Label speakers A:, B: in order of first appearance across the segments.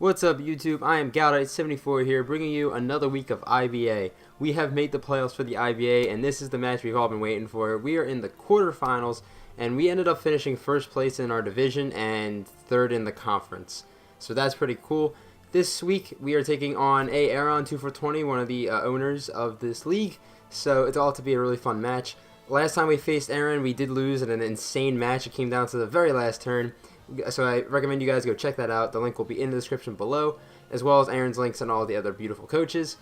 A: What's up, YouTube? I am Galdite74 here, bringing you another week of IBA. We have made the playoffs for the IBA, and this is the match we've all been waiting for. We are in the quarterfinals, and we ended up finishing first place in our division and third in the conference. So that's pretty cool. This week, we are taking on Aaron 2 for 20, one of the owners of this league. So it's all to be a really fun match. Last time we faced Aaron, we did lose in an insane match. It came down to the very last turn. So I recommend you guys go check that out. The link will be in the description below, as well as Aaron's links and all the other beautiful coaches.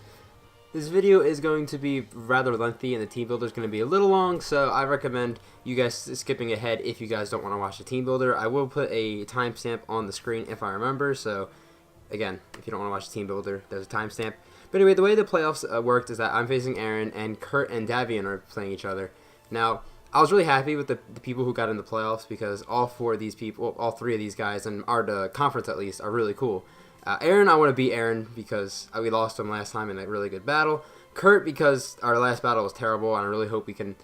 A: This video is going to be rather lengthy, and the team builder is going to be a little long, so I recommend you guys skipping ahead if you guys don't want to watch the team builder. I will put a timestamp on the screen if I remember, so again, if you don't want to watch the team builder, there's a timestamp. But anyway, the way the playoffs worked is that I'm facing Aaron, and Kurt and Davian are playing each other. Now, I was really happy with the people who got in the playoffs because all three of these guys, and the conference at least, are really cool. Aaron, I want to beat Aaron because we lost him last time in a really good battle. Kurt, because our last battle was terrible, and I really hope we can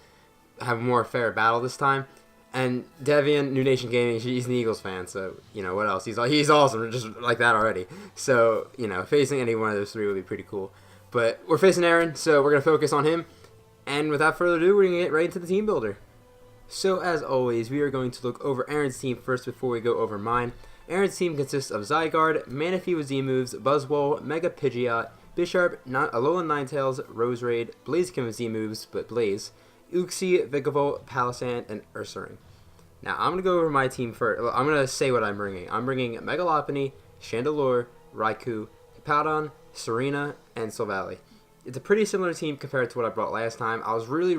A: have a more fair battle this time. And Devian, New Nation Gaming, he's an Eagles fan, so, you know, what else? He's awesome, just like that already. So, you know, facing any one of those three would be pretty cool. But we're facing Aaron, so we're going to focus on him. And without further ado, we're going to get right into the team builder. So as always, we are going to look over Aaron's team first before we go over mine. Aaron's team consists of Zygarde, Manaphy with Z-moves, Buzzwole, Mega Pidgeot, Bisharp, Alolan Ninetales, Roserade, Blaziken with Z-moves, but Blaze, Uxie, Vikavolt, Palisand, and Ursaring. Now, I'm going to go over my team first. I'm going to say what I'm bringing. I'm bringing Mega Lopunny, Chandelure, Raikou, Hippowdon, Serena, and Silvally. It's a pretty similar team compared to what I brought last time. I was really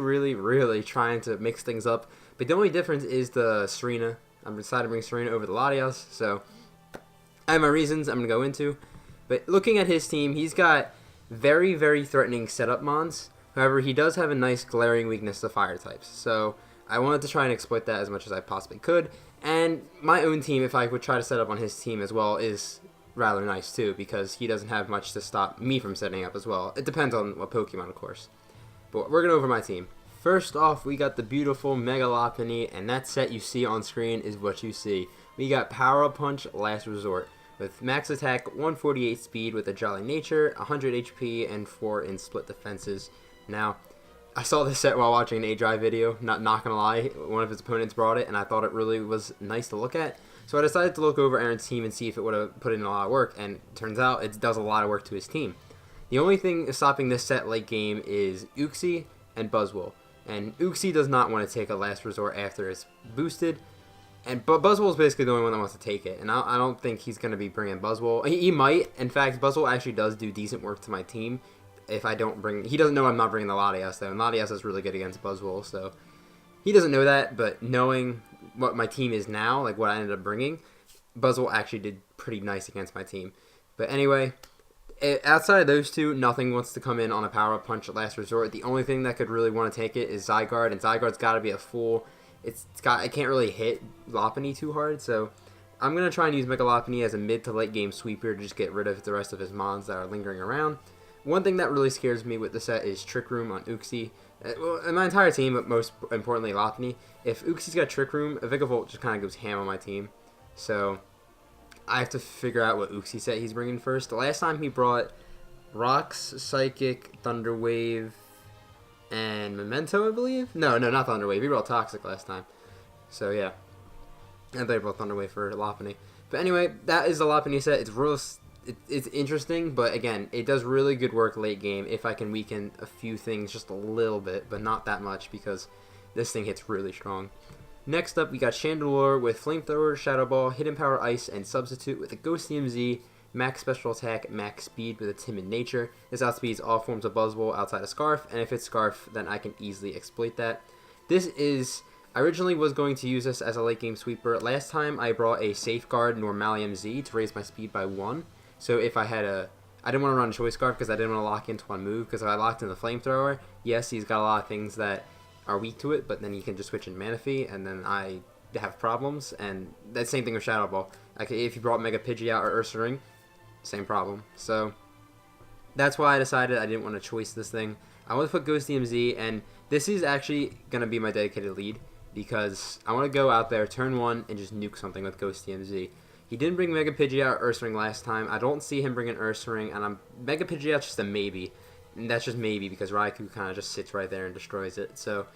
A: trying to mix things up, but the only difference is the Serena. I'm decided to bring Serena over the Latias, so I have my reasons I'm going to go into. But looking at his team, he's got very threatening setup mons. However, he does have a nice glaring weakness to fire types, so I wanted to try and exploit that as much as I possibly could. And my own team, if I would try to set up on his team as well, is rather nice too, because he doesn't have much to stop me from setting up as well. It depends on what Pokemon, of course. But we're going over my team. First off, we got the beautiful Mega Lopunny, and that set you see on screen is what you see. We got Power Up Punch, Last Resort, with max attack, 148 speed with a Jolly Nature, 100 HP, and 4 in split defenses. Now, I saw this set while watching an A-Drive video, not gonna lie. One of his opponents brought it, and I thought it really was nice to look at. So I decided to look over Aaron's team and see if it would have put in a lot of work, and it turns out it does a lot of work to his team. The only thing stopping this set late game is Uxie and Buzzwole. And Uxie does not want to take a Last Resort after it's boosted, but Buzzwole is basically the only one that wants to take it, and I don't think he's going to be bringing Buzzwole. He might. In fact, Buzzwole actually does do decent work to my team if I don't bring... He doesn't know I'm not bringing the Latias, though, and Latias is really good against Buzzwole, so... He doesn't know that, but knowing what my team is now, like what I ended up bringing, Buzzwole actually did pretty nice against my team. But anyway, outside of those two, nothing wants to come in on a Power-Up Punch at Last Resort. The only thing that could really want to take it is Zygarde, and Zygarde's got to be a full... It can't really hit Lopunny too hard, so I'm going to try and use Mega Lopunny as a mid to late game sweeper to just get rid of the rest of his mons that are lingering around. One thing that really scares me with the set is Trick Room on Uxie. Well, in my entire team, but most importantly Lopunny. If Uxie's got Trick Room, Vikavolt just kind of goes ham on my team. So I have to figure out what Uxie set he's bringing first. The last time he brought Rocks, Psychic, Thunder Wave, and Memento, I believe? No, not Thunder Wave. He brought Toxic last time. So yeah, I thought he brought Thunder Wave for Lopunny. But anyway, that is the Lopunny set. It's interesting, but again, it does really good work late game if I can weaken a few things just a little bit, but not that much because this thing hits really strong. Next up, we got Chandelure with Flamethrower, Shadow Ball, Hidden Power Ice, and Substitute with a Ghost DMZ, Max Special Attack, Max Speed with a Timid Nature. This outspeeds all forms of Buzzwole outside of Scarf, and if it's Scarf, then I can easily exploit that. I originally was going to use this as a late game sweeper. Last time I brought a Safeguard Normalium Z to raise my speed by 1. So if I didn't want to run Choice Scarf because I didn't want to lock into one move, because if I locked in the Flamethrower, yes, he's got a lot of things that are weak to it, but then he can just switch in Manaphy, and then I have problems, and that same thing with Shadow Ball. Like if you brought Mega Pidgeot or Ursaring, same problem. So that's why I decided I didn't want to choice this thing. I want to put Ghost DMZ, and this is actually going to be my dedicated lead, because I want to go out there, turn 1, and just nuke something with Ghost DMZ. He didn't bring Mega Pidgeot or Ursaring last time. I don't see him bringing Ursaring, and Mega Pidgeot's just a maybe. And that's just maybe because Raikou kind of just sits right there and destroys it. So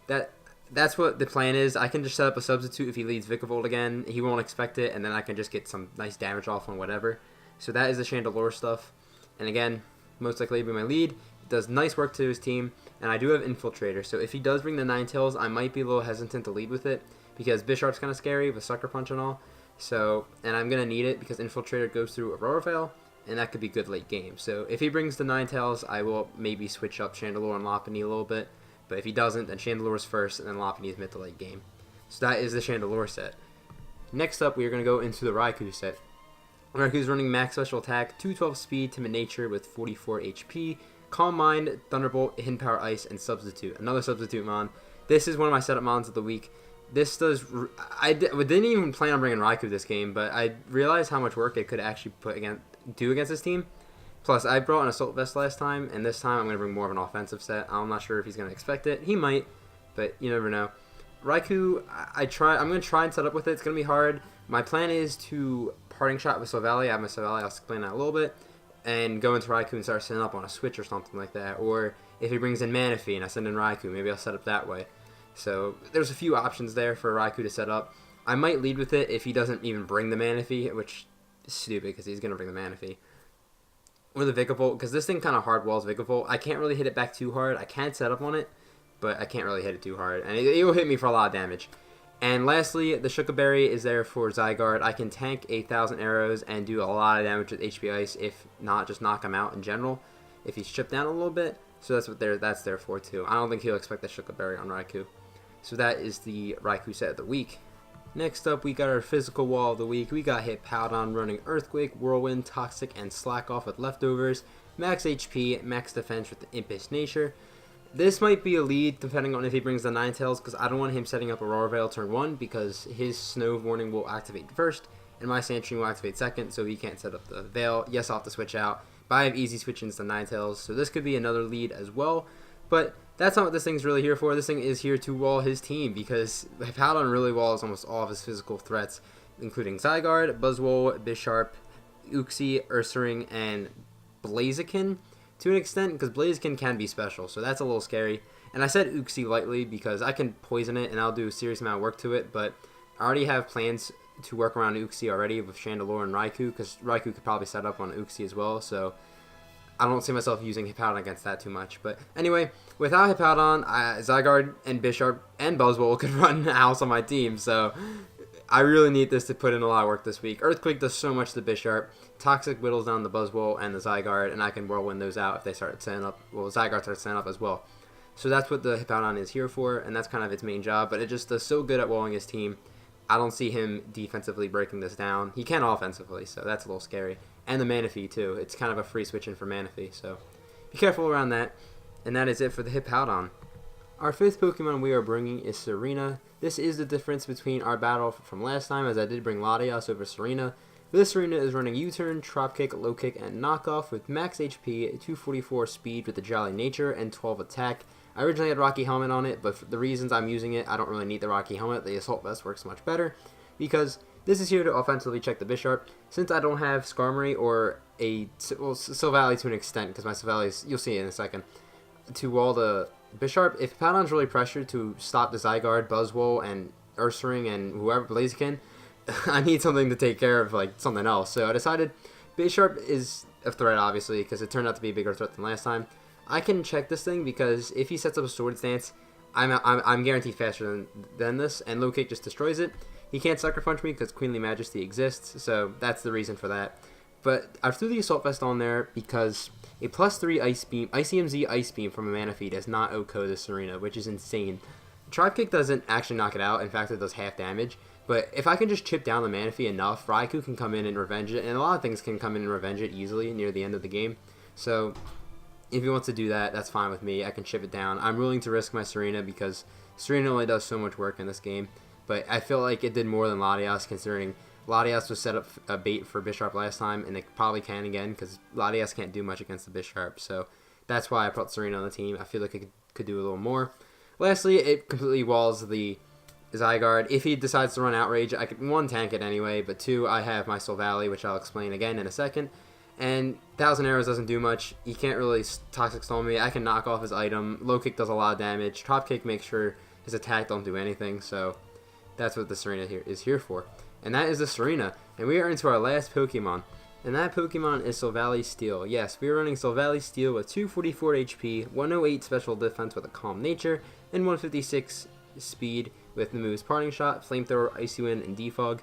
A: that's what the plan is. I can just set up a substitute if he leads Vikavolt again. He won't expect it, and then I can just get some nice damage off on whatever. So that is the Chandelure stuff. And again, most likely be my lead. It does nice work to his team, and I do have Infiltrator. So if he does bring the Ninetales, I might be a little hesitant to lead with it because Bisharp's kind of scary with Sucker Punch and all. So, and I'm going to need it because Infiltrator goes through Aurora Veil, and that could be good late game. So if he brings the Ninetales, I will maybe switch up Chandelure and Lopunny a little bit. But if he doesn't, then Chandelure's first, and then Lopunny's mid to late game. So that is the Chandelure set. Next up, we are going to go into the Raikou set. Raikou's running max special attack, 212 speed, timid nature with 44 HP, Calm Mind, Thunderbolt, Hidden Power Ice, and Substitute. Another Substitute Mon. This is one of my setup Mons of the week. This does... I didn't even plan on bringing Raikou this game, but I realized how much work it could actually do against this team. Plus, I brought an Assault Vest last time, and this time I'm going to bring more of an offensive set. I'm not sure if he's going to expect it. He might, but you never know. Raikou, I'm going to try and set up with it. It's going to be hard. My plan is to Parting Shot with Silvally. I have my Silvally. I'll explain that a little bit. And go into Raikou and start setting up on a switch or something like that. Or if he brings in Manaphy and I send in Raikou, maybe I'll set up that way. So there's a few options there for Raikou to set up. I might lead with it if he doesn't even bring the Manaphy, which is stupid because he's going to bring the Manaphy. Or the Vikavolt, because this thing kind of hard walls Vikavolt. I can't really hit it back too hard. I can set up on it, but I can't really hit it too hard. And it will hit me for a lot of damage. And lastly, the Shuka Berry is there for Zygarde. I can tank 8,000 arrows and do a lot of damage with HP Ice, if not just knock him out in general, if he's chipped down a little bit. So that's there for too. I don't think he'll expect the Shuka Berry on Raikou. So that is the Raikou set of the week. Next up, we got our physical wall of the week. We got Hippowdon running Earthquake, Whirlwind, Toxic, and Slack Off with Leftovers. Max HP, max defense with the Impish Nature. This might be a lead depending on if he brings the Ninetales, because I don't want him setting up Aurora Veil turn 1 because his Snow Warning will activate first, and my Sandstream will activate second, so he can't set up the Veil. Yes, I'll have to switch out, but I have easy switch-ins to Ninetales, so this could be another lead as well. But that's not what this thing's really here for. This thing is here to wall his team because Hippowdon really walls almost all of his physical threats, including Zygarde, Buzzwole, Bisharp, Uxie, Ursaring, and Blaziken to an extent, because Blaziken can be special, so that's a little scary. And I said Uxie lightly because I can poison it and I'll do a serious amount of work to it, but I already have plans to work around Uxie already with Chandelure and Raikou, because Raikou could probably set up on Uxie as well, so I don't see myself using Hippowdon against that too much. But anyway, without Hippowdon, Zygarde and Bisharp and Buzzwole could run House on my team. So I really need this to put in a lot of work this week. Earthquake does so much to Bisharp. Toxic whittles down the Buzzwole and the Zygarde, and I can Whirlwind those out if they start setting up. Well, Zygarde starts setting up as well. So that's what the Hippowdon is here for, and that's kind of its main job. But it just does so good at walling his team. I don't see him defensively breaking this down. He can offensively, so that's a little scary. And the Manaphy, too. It's kind of a free switch in for Manaphy, so be careful around that. And that is it for the Hippowdon. Our fifth Pokemon we are bringing is Serena. This is the difference between our battle from last time, as I did bring Latias over Serena. This Serena is running U-turn, Drop Kick, Low Kick, and Knockoff with max HP, 244 speed with the Jolly Nature, and 12 attack. I originally had Rocky Helmet on it, but for the reasons I'm using it, I don't really need the Rocky Helmet. The Assault Vest works much better, because this is here to offensively check the Bisharp. Since I don't have Skarmory or Silvally to an extent, because my Silvally's, you'll see it in a second, to wall the Bisharp, if Hippowdon's really pressured to stop the Zygarde, Buzzwole, and Ursaring, and whoever, Blaziken, I need something to take care of, like, something else. So I decided Bisharp is a threat, obviously, because it turned out to be a bigger threat than last time. I can check this thing because if he sets up a Sword Stance, I'm guaranteed faster than this, and Low Kick just destroys it. He can't Sucker Punch me because Queenly Majesty exists, so that's the reason for that. But I threw the Assault Vest on there because a +3 Ice Beam, ICMZ Ice Beam from a Manaphy does not OHKO this Serena, which is insane. Drop Kick doesn't actually knock it out. In fact, it does half damage. But if I can just chip down the Manaphy enough, Raikou can come in and revenge it, and a lot of things can come in and revenge it easily near the end of the game. So if he wants to do that, that's fine with me. I can chip it down. I'm willing to risk my Serena because Serena only does so much work in this game. But I feel like it did more than Latias, considering Latias was set up a bait for Bisharp last time, and it probably can again, because Latias can't do much against the Bisharp. So that's why I put Serena on the team. I feel like it could do a little more. Lastly, it completely walls the Zygarde. If he decides to run Outrage, I could, 1, tank it anyway, but 2, I have my Silvally, which I'll explain again in a second. And Thousand Arrows doesn't do much. He can't really Toxic Storm me. I can knock off his item. Low Kick does a lot of damage. Drop Kick makes sure his attack don't do anything, so that's what the Serena is here for. And that is the Serena. And we are into our last Pokemon. And that Pokemon is Silvally Steel. Yes, we are running Silvally Steel with 244 HP, 108 special defense with a Calm Nature, and 156 speed with the moves Parting Shot, Flamethrower, Icy Wind, and Defog.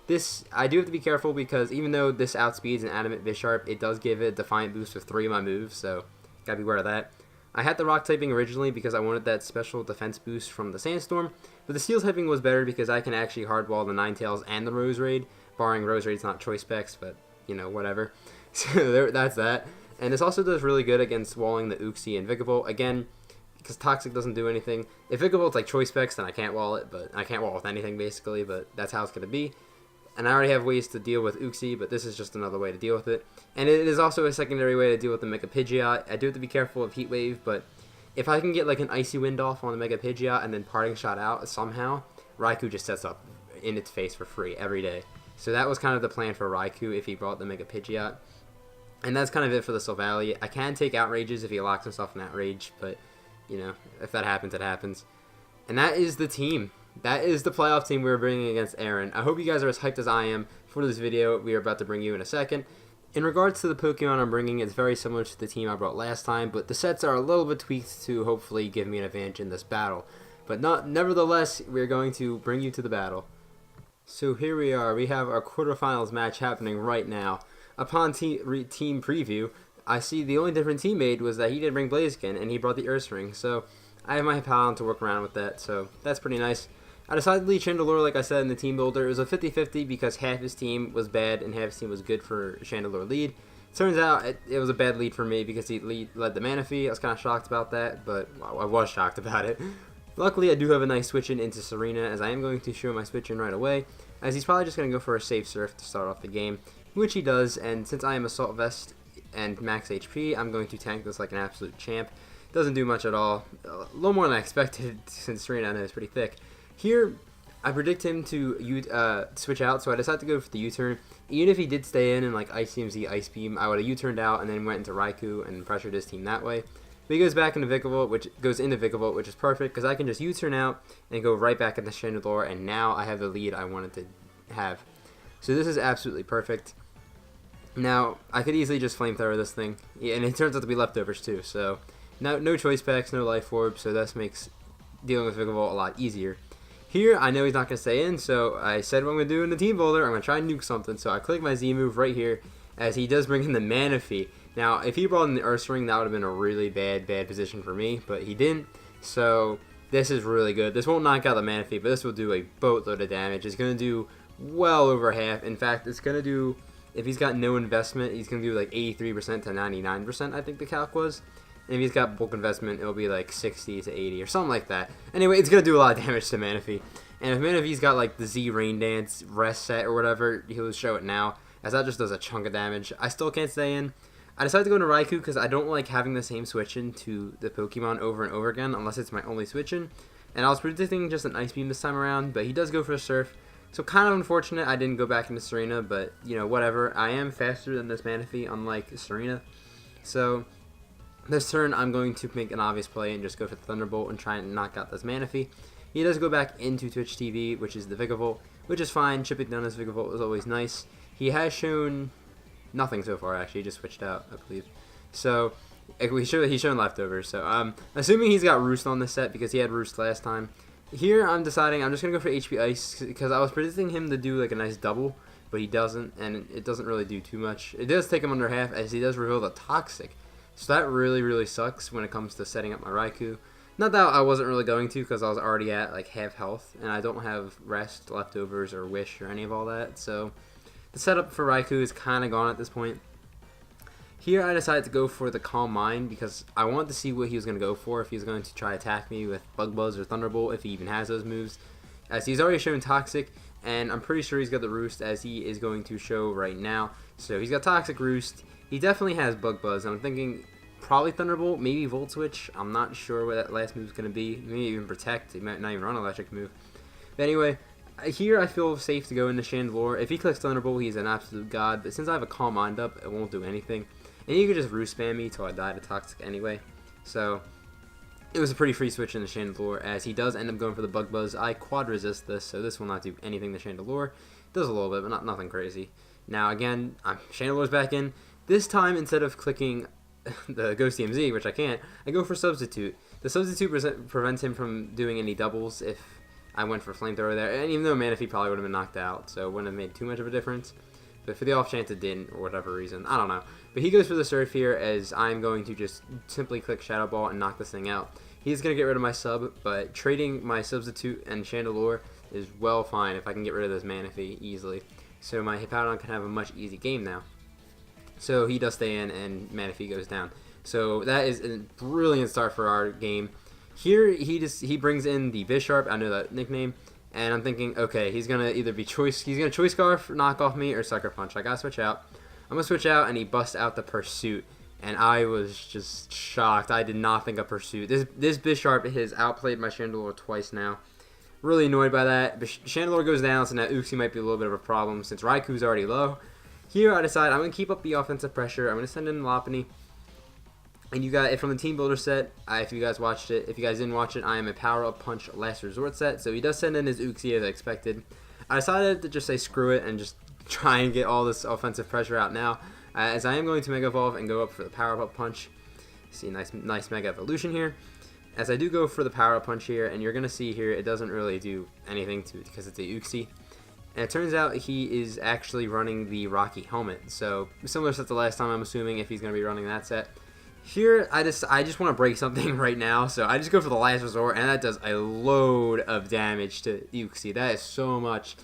A: This, I do have to be careful because even though this outspeeds an Adamant Bisharp, it does give it a Defiant boost with 3 of my moves, so gotta be aware of that. I had the Rock typing originally because I wanted that special defense boost from the Sandstorm, but the Steel typing was better because I can actually hardball the Ninetales and the Roserade, barring Roserade's not choice specs, but you know, whatever. So that's that. And this also does really good against walling the Uxie and Vikavolt. Again, because Toxic doesn't do anything. If Vikavolt's like choice specs, then I can't wall it, but I can't wall with anything basically, but that's how it's going to be. And I already have ways to deal with Uxie, but this is just another way to deal with it. And it is also a secondary way to deal with the Mega Pidgeot. I do have to be careful of Heat Wave, but if I can get like an Icy Wind off on the Mega Pidgeot and then Parting Shot out somehow, Raikou just sets up in its face for free every day. So that was kind of the plan for Raikou if he brought the Mega Pidgeot. And that's kind of it for the Silvally. I can take Outrages if he locks himself in Outrage, but, you know, if that happens, it happens. And that is the team. That is the playoff team we're bringing against Aaron. I hope you guys are as hyped as I am for this video we are about to bring you in a second. In regards to the Pokemon I'm bringing, it's very similar to the team I brought last time, but the sets are a little bit tweaked to hopefully give me an advantage in this battle. But nevertheless, we're going to bring you to the battle. So here we are. We have our quarterfinals match happening right now. Upon team preview, I see the only different team made was that he didn't bring Blaziken and he brought the Ursaring. So I have my Hippowdon to work around with that, so that's pretty nice. I decided to lead Chandelure, like I said, in the team builder. It was a 50-50 because half his team was bad and half his team was good for Chandelure lead. Turns out it was a bad lead for me because he led the Manaphy. I was kind of shocked about that, but well, I was shocked about it. Luckily, I do have a nice switch in into Serena, as I am going to show my switch in right away, as he's probably just going to go for a safe Surf to start off the game, which he does, and since I am Assault Vest and max HP, I'm going to tank this like an absolute champ. Doesn't do much at all. A little more than I expected, since Serena I know is pretty thick. Here, I predict him to switch out, so I decided to go for the U-turn. Even if he did stay in and like Ice CMZ, Ice Beam, I would have U-turned out and then went into Raikou and pressured his team that way. But he goes back into Vikavolt, which is perfect because I can just U-turn out and go right back into Chandelure, and now I have the lead I wanted to have. So this is absolutely perfect. Now, I could easily just Flamethrower this thing, and it turns out to be leftovers too, so no choice packs, no Life Orb, so this makes dealing with Vikavolt a lot easier. Here, I know he's not going to stay in, so I said what I'm going to do in the team builder. I'm going to try and nuke something, so I click my Z move right here, as he does bring in the Manaphy. Now, if he brought in the Ursaring, that would have been a really bad position for me, but he didn't, so this is really good. This won't knock out the Manaphy, but this will do a boatload of damage. It's going to do well over half. In fact, it's going to do, if he's got no investment, he's going to do like 83% to 99%, I think the calc was. And if he's got bulk investment, it'll be like 60 to 80 or something like that. Anyway, it's going to do a lot of damage to Manaphy. And if Manaphy's got like the Z Rain Dance rest set or whatever, he'll show it now, as that just does a chunk of damage. I still can't stay in. I decided to go into Raikou because I don't like having the same switch in to the Pokemon over and over again, unless it's my only switch in. And I was predicting just an Ice Beam this time around, but he does go for a Surf. So kind of unfortunate I didn't go back into Serena, but you know, whatever. I am faster than this Manaphy, unlike Serena. So this turn, I'm going to make an obvious play and just go for the Thunderbolt and try and knock out this Manaphy. He does go back into Twitch TV, which is the Vikavolt, which is fine. Chipping down his Vikavolt is always nice. He has shown nothing so far, actually. He just switched out, I believe. So he's shown leftovers. So assuming he's got Roost on this set because he had Roost last time. Here, I'm deciding I'm just going to go for HP Ice because I was predicting him to do like a nice double, but he doesn't, and it doesn't really do too much. It does take him under half as he does reveal the Toxic. So that really sucks when it comes to setting up my Raikou. Not that I wasn't really going to because I was already at like half health and I don't have rest, leftovers, or wish or any of all that. So the setup for Raikou is kind of gone at this point. Here I decided to go for the Calm Mind because I wanted to see what he was going to go for, if he was going to try attack me with Bug Buzz or Thunderbolt, if he even has those moves. As he's already shown Toxic, and I'm pretty sure he's got the Roost as he is going to show right now. So he's got Toxic, Roost. He definitely has Bug Buzz. I'm thinking probably Thunderbolt, maybe Volt Switch. I'm not sure what that last move is going to be. Maybe even Protect. He might not even run Electric move. But anyway, here I feel safe to go into Chandelure. If he clicks Thunderbolt, he's an absolute god. But since I have a Calm Mind up, it won't do anything. And he could just Roost spam me till I die to Toxic anyway. So it was a pretty free switch into Chandelure, as he does end up going for the Bug Buzz. I quad resist this, so this will not do anything to Chandelure. It does a little bit, but nothing crazy. Now again, Chandelure's back in. This time, instead of clicking the Ghost DMZ, which I can't, I go for Substitute. The Substitute prevents him from doing any doubles if I went for Flamethrower there. And even though Manaphy probably would have been knocked out, so it wouldn't have made too much of a difference. But for the off chance it didn't, or whatever reason, I don't know. But he goes for the Surf here, as I'm going to just simply click Shadow Ball and knock this thing out. He's going to get rid of my sub, but trading my Substitute and Chandelure is well fine if I can get rid of this Manaphy easily. So my Hippowdon can have a much easy game now. So he does stay in, and Manaphy goes down. So that is a brilliant start for our game. Here he brings in the Bisharp. I know that nickname. And I'm thinking, okay, he's going to either be Choice Scarf, knock off me, or Sucker Punch. I got to switch out. I'm going to switch out, and he busts out the Pursuit. And I was just shocked. I did not think of Pursuit. This Bisharp has outplayed my Chandelure twice now. Really annoyed by that. Chandelure goes down, so now Uxie might be a little bit of a problem since Raikou's already low. Here I decide I'm going to keep up the offensive pressure. I'm going to send in Lopunny. And you got it from the Team Builder set. If you guys watched it, if you guys didn't watch it, I am a Power Up Punch Last Resort set. So he does send in his Uxie as I expected. I decided to just say screw it and just try and get all this offensive pressure out now. As I am going to Mega Evolve and go up for the Power Up Punch. See, nice Mega Evolution here. As I do go for the Power Up Punch here, and you're going to see here, it doesn't really do anything to it because it's a Uxie. And it turns out he is actually running the Rocky Helmet. So similar set to last time, I'm assuming, if he's going to be running that set. Here, I just want to break something right now, so I just go for the Last Resort, and that does a load of damage to Uxie. That is so much.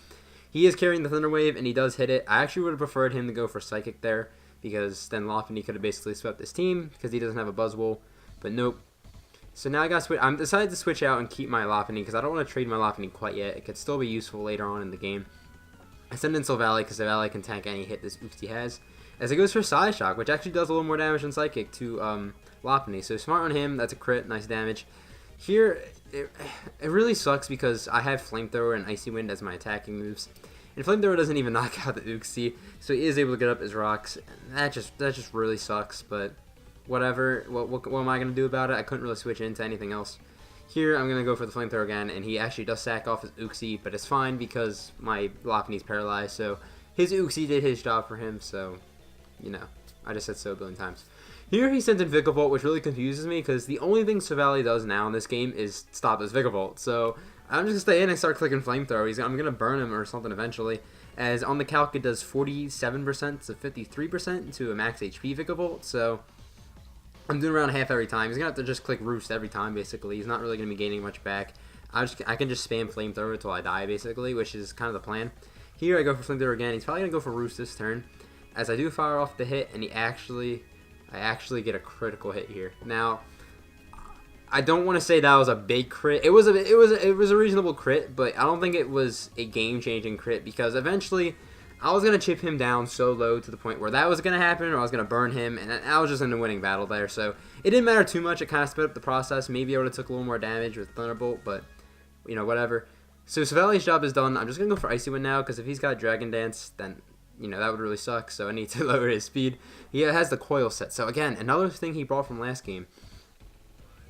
A: He is carrying the Thunder Wave, and he does hit it. I actually would have preferred him to go for Psychic there, because then Lopunny could have basically swept this team, because he doesn't have a Buzzwole, but nope. So now I'm decided to switch out and keep my Lopunny, because I don't want to trade my Lopunny quite yet. It could still be useful later on in the game. I send in Silvally, because Silvally can tank any hit this Uxie has. As it goes for Psy Shock, which actually does a little more damage than Psychic to Lopunny. So smart on him, that's a crit, nice damage. Here, it really sucks because I have Flamethrower and Icy Wind as my attacking moves. And Flamethrower doesn't even knock out the Uxie, so he is able to get up his rocks. That just really sucks, but whatever. What am I going to do about it? I couldn't really switch into anything else. Here, I'm going to go for the Flamethrower again, and he actually does sack off his Uxie, but it's fine because my Lopunny's paralyzed, so his Uxie did his job for him, so, you know, I just said so a billion times. Here he sends in Vikavolt, which really confuses me, because the only thing Silvally does now in this game is stop his Vikavolt, so I'm just going to stay in and start clicking Flamethrower. I'm going to burn him or something eventually, as on the calc it does 47% to 53% to a max HP Vikavolt, so I'm doing around half every time. He's going to have to just click Roost every time, basically. He's not really going to be gaining much back. I can just spam Flamethrower until I die, basically, which is kind of the plan. Here I go for Flamethrower again. He's probably going to go for Roost this turn, as I do fire off the hit, and I actually get a critical hit here. Now, I don't want to say that was a big crit. It was a reasonable crit, but I don't think it was a game-changing crit, because eventually I was going to chip him down so low to the point where that was going to happen, or I was going to burn him, and I was just in a winning battle there. So it didn't matter too much. It kind of sped up the process. Maybe I would have took a little more damage with Thunderbolt, but, you know, whatever. So Silvally's job is done. I'm just going to go for Icy Wind now, because if he's got Dragon Dance, then, you know, that would really suck, so I need to lower his speed. He has the Coil set. So, again, another thing he brought from last game.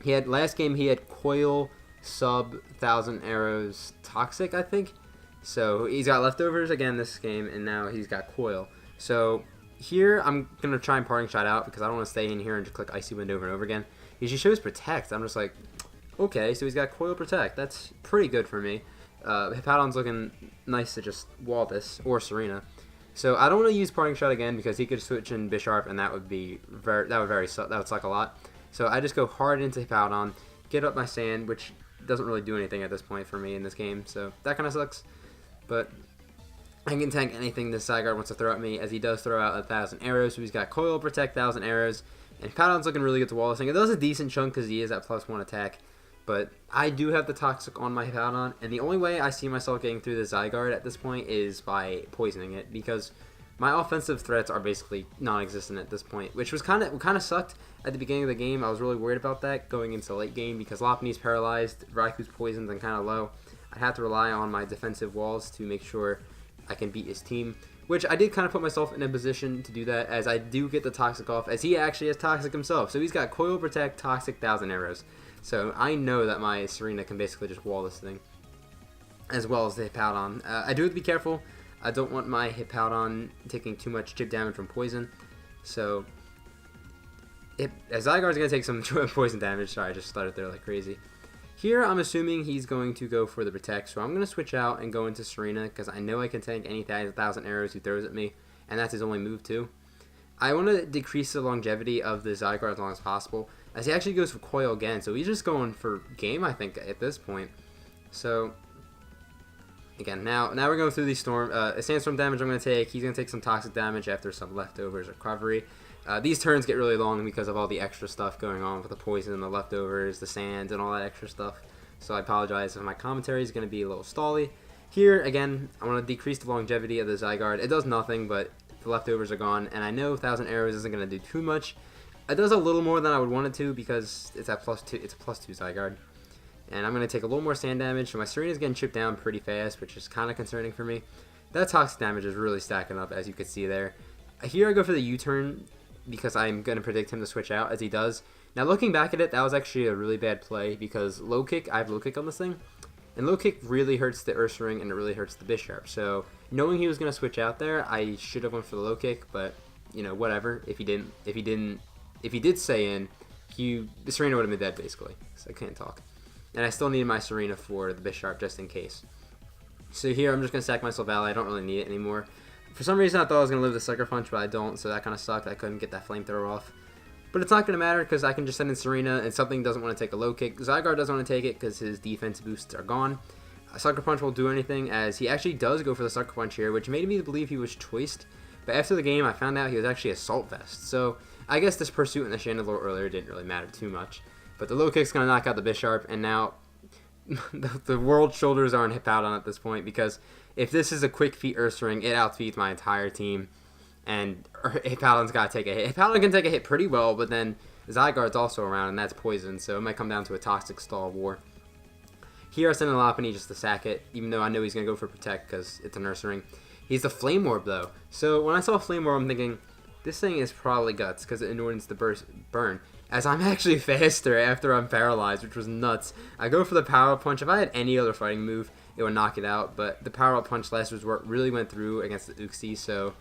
A: Last game he had Coil, Sub, 1,000 Arrows, Toxic, I think. So he's got leftovers again this game, and now he's got Coil. So here I'm going to try and Parting Shot out, because I don't want to stay in here and just click Icy Wind over and over again. He just shows Protect. I'm just like, okay, so he's got Coil Protect. That's pretty good for me. Hippowdon's looking nice to just wall this, or Serena. So I don't want to use Parting Shot again, because he could switch in Bisharp, and that would suck a lot. So I just go hard into Hippowdon, get up my Sand, which doesn't really do anything at this point for me in this game, so that kind of sucks. But I can tank anything this Zygarde wants to throw at me, as he does throw out 1,000 arrows. So he's got Coil, Protect, 1,000 arrows, and Hippowdon's looking really good to wall this thing. It does a decent chunk because he is at +1 attack, but I do have the Toxic on my Hippowdon, and the only way I see myself getting through the Zygarde at this point is by poisoning it, because my offensive threats are basically non-existent at this point, which was kind of sucked at the beginning of the game. I was really worried about that going into late game, because Lopunny's paralyzed, Raikou's poisoned and kind of low. I have to rely on my defensive walls to make sure I can beat his team, which I did kind of put myself in a position to do that, as I do get the Toxic off, as he actually has Toxic himself. So he's got Coil, Protect, Toxic, 1,000 arrows. So I know that my Serena can basically just wall this thing, as well as the Hippowdon. I do have to be careful. I don't want my Hippowdon taking too much chip damage from poison. So Zygarde's going to take some poison damage. Sorry, I just started there like crazy. Here, I'm assuming he's going to go for the Protect, so I'm going to switch out and go into Serena, because I know I can tank any 1,000 arrows he throws at me, and that's his only move too. I want to decrease the longevity of the Zygarde as long as possible, as he actually goes for Coil again, so he's just going for game, I think, at this point. So, again, now we're going through these Sandstorm damage I'm going to take. He's going to take some Toxic damage after some Leftovers recovery. These turns get really long because of all the extra stuff going on with the poison, the leftovers, the sands, and all that extra stuff. So I apologize if my commentary is going to be a little stally. Here, again, I want to decrease the longevity of the Zygarde. It does nothing, but the leftovers are gone, and I know 1,000 arrows isn't going to do too much. It does a little more than I would want it to because it's at +2. It's a +2 Zygarde. And I'm going to take a little more sand damage, so my Serena's getting chipped down pretty fast, which is kind of concerning for me. That Toxic damage is really stacking up, as you can see there. Here I go for the U-turn, because I'm going to predict him to switch out, as he does. Now, looking back at it, that was actually a really bad play, because low kick, I have low kick on this thing, and low kick really hurts the Ursaring, and it really hurts the Bisharp. So, knowing he was going to switch out there, I should have went for the low kick, but, you know, whatever. If he did stay in, the Serena would have been dead, basically, so I can't talk. And I still need my Serena for the Bisharp, just in case. So here, I'm just going to sack myself out. I don't really need it anymore. For some reason, I thought I was going to live the Sucker Punch, but I don't, so that kind of sucked. I couldn't get that Flamethrower off. But it's not going to matter, because I can just send in Serena, and something doesn't want to take a low kick. Zygarde doesn't want to take it, because his defense boosts are gone. Sucker Punch won't do anything, as he actually does go for the Sucker Punch here, which made me believe he was choiced. But after the game, I found out he was actually Assault Vest. So, I guess this Pursuit and the Chandelure earlier didn't really matter too much. But the low kick's going to knock out the Bisharp, and now the world shoulders are on Hippowdon at this point, because if this is a quick feat Ursaring, it outspeeds my entire team, and Hippowdon's got to take a hit. Hippowdon can take a hit pretty well, but then Zygarde's also around, and that's poison, so it might come down to a Toxic Stall war. Here I send in Lopunny just to sack it, even though I know he's going to go for Protect because it's an Ursaring. He's the Flame Orb, though. So when I saw Flame Orb, I'm thinking, this thing is probably Guts, because it ignores the burn. As I'm actually faster after I'm paralyzed, which was nuts. I go for the Power Up Punch. If I had any other fighting move, it would knock it out, but the Power Up Punch last resort really went through against the Uxie, so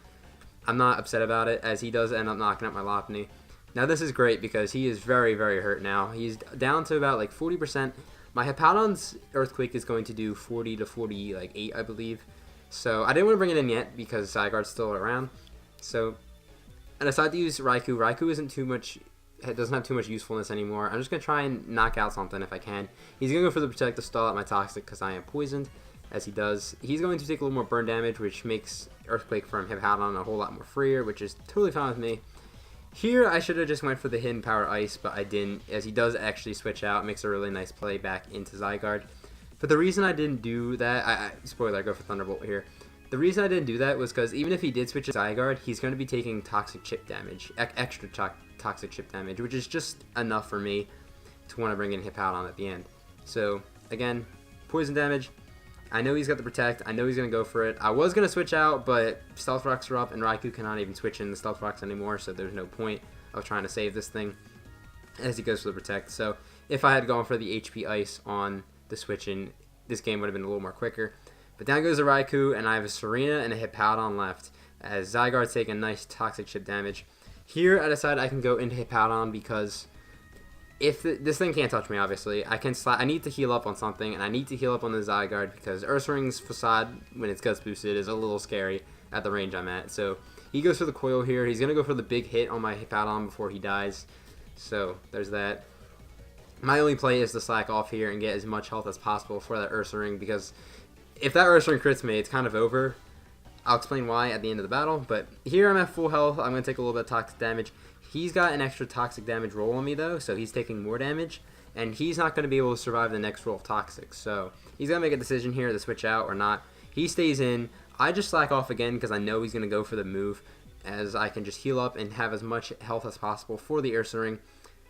A: I'm not upset about it, as he does end up knocking out my Lopunny. Now this is great, because he is very, very hurt now. He's down to about like 40%. My Hippowdon's Earthquake is going to do 40 to 48, I believe. So I didn't want to bring it in yet, because Zygarde's still around. So I decided to use Raikou. Raikou isn't too much... It doesn't have too much usefulness anymore. I'm just going to try and knock out something if I can. He's going to go for the Protect to stall out my Toxic because I am poisoned, as he does. He's going to take a little more burn damage, which makes Earthquake from Hippowdon a whole lot more freer, which is totally fine with me. Here, I should have just went for the Hidden Power Ice, but I didn't, as he does actually switch out. It makes a really nice play back into Zygarde. But the reason I didn't do that... spoiler, I go for Thunderbolt here. The reason I didn't do that was because even if he did switch to Zygarde, he's going to be taking Toxic Chip damage, extra Toxic Chip damage, which is just enough for me to want to bring in Hippowdon at the end. So, again, poison damage. I know he's got the Protect. I know he's going to go for it. I was going to switch out, but Stealth Rocks are up, and Raikou cannot even switch in the Stealth Rocks anymore, so there's no point of trying to save this thing as he goes for the Protect. So, if I had gone for the HP Ice on the switch in, this game would have been a little more quicker. But down goes the Raikou, and I have a Serena and a Hippowdon left, as Zygarde's taking nice Toxic Chip damage. Here, I decided I can go into Hippowdon because if this thing can't touch me, obviously, I need to heal up on something, and I need to heal up on the Zygarde because Ursaring's Facade, when it's Guts boosted, is a little scary at the range I'm at. So he goes for the Coil here. He's going to go for the big hit on my Hippowdon before he dies. So there's that. My only play is to slack off here and get as much health as possible for that Ursaring, because if that Ursaring crits me, it's kind of over. I'll explain why at the end of the battle, but here I'm at full health. I'm going to take a little bit of toxic damage. He's got an extra toxic damage roll on me, though, so he's taking more damage, and he's not going to be able to survive the next roll of toxic. So he's going to make a decision here to switch out or not. He stays in. I just slack off again because I know he's going to go for the move, as I can just heal up and have as much health as possible for the Ursaring.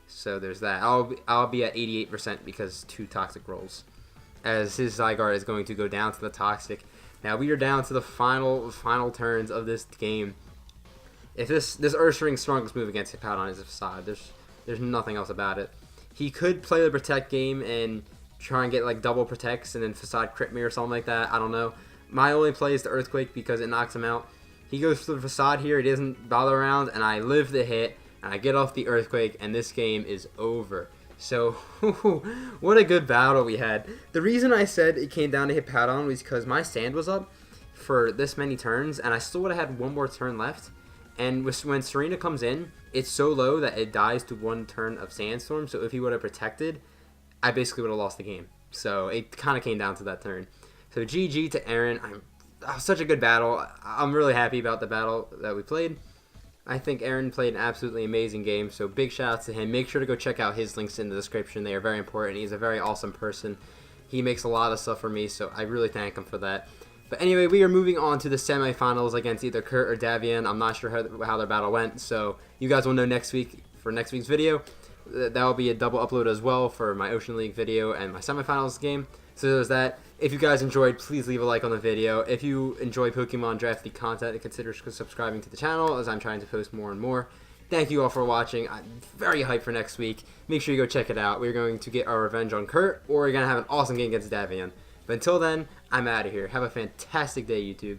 A: So there's that. I'll be at 88% because 2 toxic rolls. as his Zygarde is going to go down to the Toxic. Now we are down to the final turns of this game. If this Ursaring's strongest move against Hippowdon is a Facade, there's nothing else about it. He could play the Protect game and try and get like double protects and then Facade crit me or something like that. I don't know. My only play is the Earthquake because it knocks him out. He goes for the Facade here. He doesn't bother around, and I live the hit, and I get off the Earthquake, and this game is over. So, what a good battle we had. The reason I said it came down to Hippowdon was because my stand was up for this many turns, and I still would have had one more turn left. And when Serena comes in, it's so low that it dies to one turn of Sandstorm. So if he would have protected, I basically would have lost the game. So it kind of came down to that turn. So GG to Aaron. Such a good battle. I'm really happy about the battle that we played. I think Aaron played an absolutely amazing game. So big shout out to him. Make sure to go check out his links in the description. They are very important. He's a very awesome person. He makes a lot of stuff for me. So I really thank him for that. But anyway, we are moving on to the semifinals against either Kurt or Davian. I'm not sure how their battle went, so you guys will know next week for next week's video. That will be a double upload as well for my Ocean League video and my semifinals game. So there's that. If you guys enjoyed, please leave a like on the video. If you enjoy Pokemon Draft League content, consider subscribing to the channel as I'm trying to post more and more. Thank you all for watching. I'm very hyped for next week. Make sure you go check it out. We're going to get our revenge on Kurt, or we're going to have an awesome game against Davian. But until then, I'm out of here. Have a fantastic day, YouTube.